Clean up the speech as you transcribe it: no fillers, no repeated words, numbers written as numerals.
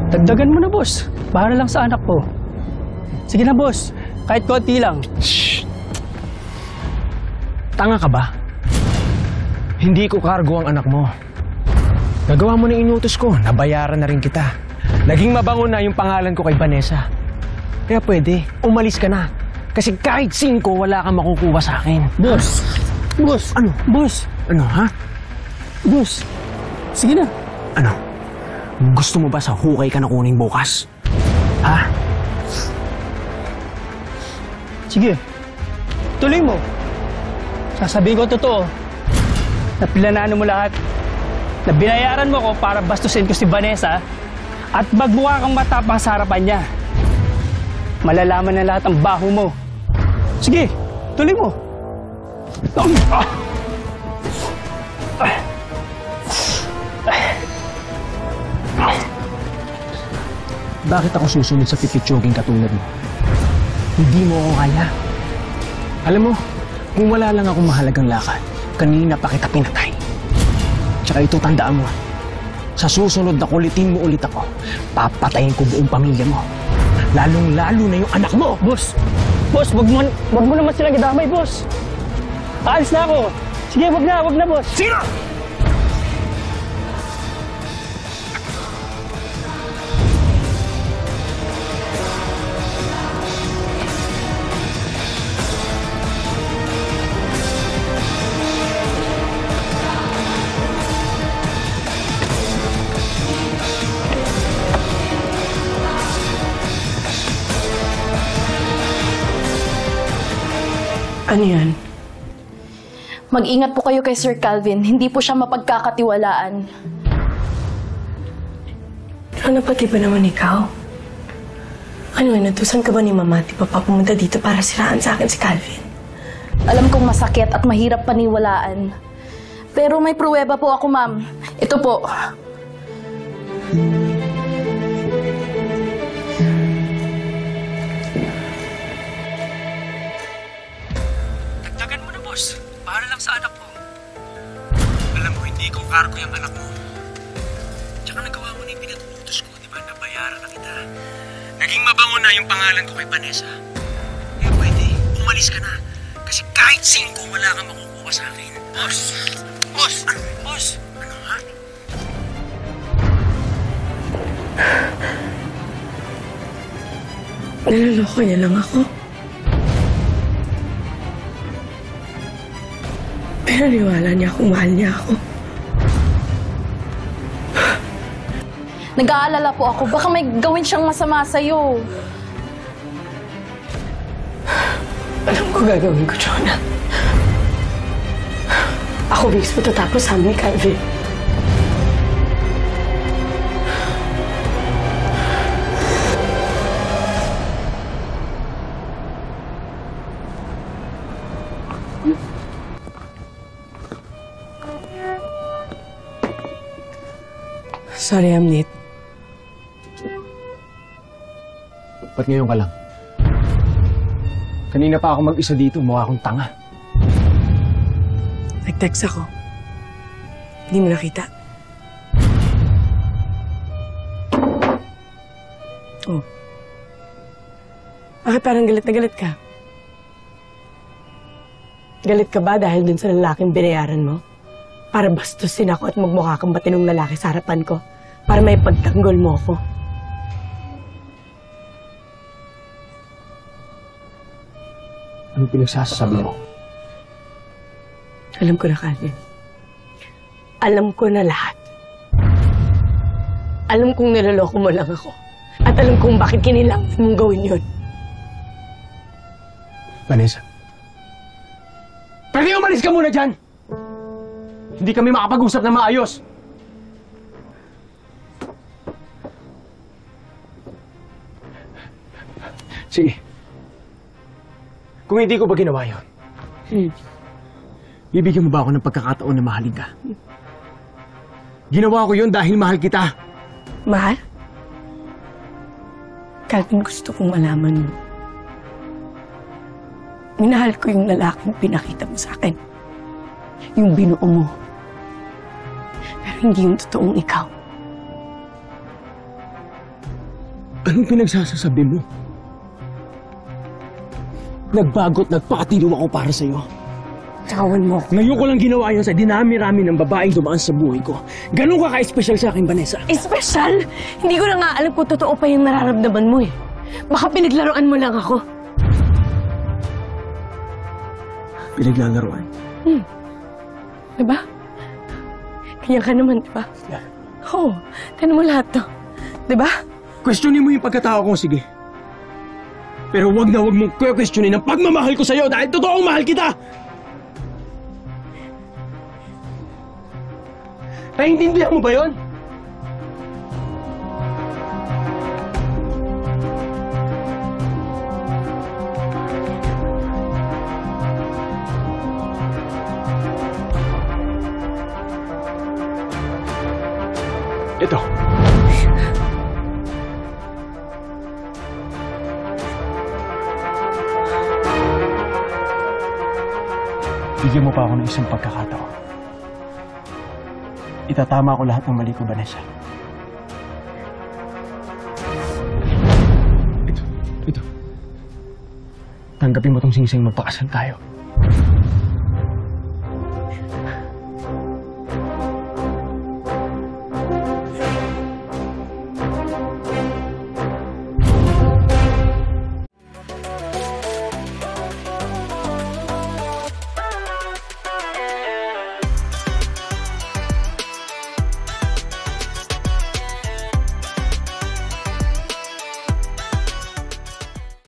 Dagdagan mo na, boss. Para lang sa anak ko. Sige na, boss. Kahit konti lang. Shh! Tanga ka ba? Hindi ko kargo ang anak mo. Nagawa mo na inutos ko, nabayaran na rin kita. Naging mabango na yung pangalan ko kay Vanessa. Kaya pwede, umalis ka na. Kasi kahit 5, wala kang makukuha sa akin. Boss! Boss! Ano? Boss! Ano, ha? Boss! Sige na. Ano? Gusto mo ba sa hukay ka na kunin bukas? Ha? Sige. Tuloy mo. Sasabihin ko totoo. Na pinanano mo lahat. Na binayaran mo ko para bastusin ko si Vanessa at magmukha kang matapang sa harapan niya. Malalaman na lahat ang baho mo. Sige, tuloy mo. Bakit ako susunod sa pipitsoging katulad mo? Hindi mo ako kaya. Alam mo, kung wala lang akong mahalagang lakad, kanina pa kita pinatay. Tsaka ito tandaan mo, sa susunod na kulitin mo ulit ako, papatayin ko buong pamilya mo. Lalong-lalo na yung anak mo! Boss! Boss, wag mo naman silang idamay, boss! Aalis na ako! Sige, wag na, boss! Sige na! Ano yan? Mag-ingat po kayo kay Sir Calvin. Hindi po siya mapagkakatiwalaan. Ano pati ba naman ikaw? Ano, natusan ka ba ni Mama at Papa pumunta dito para siraan sa akin si Calvin? Alam kong masakit at mahirap paniwalaan. Pero may pruweba po ako, ma'am. Ito po. Dagdagan mo na, boss. Para lang sa anak ko. Alam mo, hindi ko kargo yung anak mo. Tsaka nagawa mo na yung pinatututos ko, di ba? Nabayaran na kita. Naging mabango na yung pangalan ko kay Vanessa. Kaya pwede, umalis ka na. Kasi kahit 5, wala kang makukuha sa akin. Boss! Boss! Ano? Boss! Ano, ha? Naloloko niya lang ako. Pero niwala niya kung mahal niya ako. Nag-aalala po ako. Baka may gawin siyang masama sa'yo. Alam ko gagawin ko, Jonah. Ako mismo tatapos sa amin ni Calvin. Sorry, I'm late. Ba't ngayon ka lang? Kanina pa ako mag-isa dito, mukha akong tanga. Nag-text ako. Hindi mo nakita. Oh. Bakit parang galit na galit ka? Galit ka ba dahil dun sa lalaking binayaran mo? Para bastusin ako at magmukha kang matinong lalaki sa harapan ko? Para may pagtanggol mo ako? Ano pinagsasabi mo? Alam ko na, Calvin. Alam ko na lahat. Alam kong niloloko mo lang ako. At alam kong bakit kinilangan mong gawin yun. Vanessa. Pwede umalis ka muna dyan! Hindi kami makapag-usap na maayos! Sige. Kung hindi ko ba ginawa yun, bibigyan mo ba ako ng pagkakataon na mahalin ka? Ginawa ko yun dahil mahal kita. Mahal? Calvin, gusto kong malaman mo. Minahal ko yung lalaking pinakita mo sa akin. Yung binuo mo. Pero hindi yung totoong ikaw. Anong pinagsasasabi mo? Nagbago't nagpakatino ako para sa'yo. Tsakawan mo. Ngayon ko lang ginawa yun sa dinami-rami ng babaeng dumaan sa buhay ko. Ganun ka ka-espesyal sa akin, Vanessa. Espesyal? Hindi ko na nga alam kung totoo pa yung nararamdaman mo eh. Baka pinaglaruan mo lang ako. Pinaglalaruan. Diba? Ganyan ka naman, diba? Yeah. Oo. Tinan mo lahat to. Diba? Questionin mo yung pagkatao ko, sige. Pero wag na wag mong questionin ang pagmamahal ko sa'yo dahil totoong mahal kita! Naiintindihan mo ba yon? Ito. Bigyan mo pa ako ng isang pagkakataon. Itatama ko lahat ng mali ko, Vanessa. Ito. Tanggapin mo tong singsing magpakasal tayo.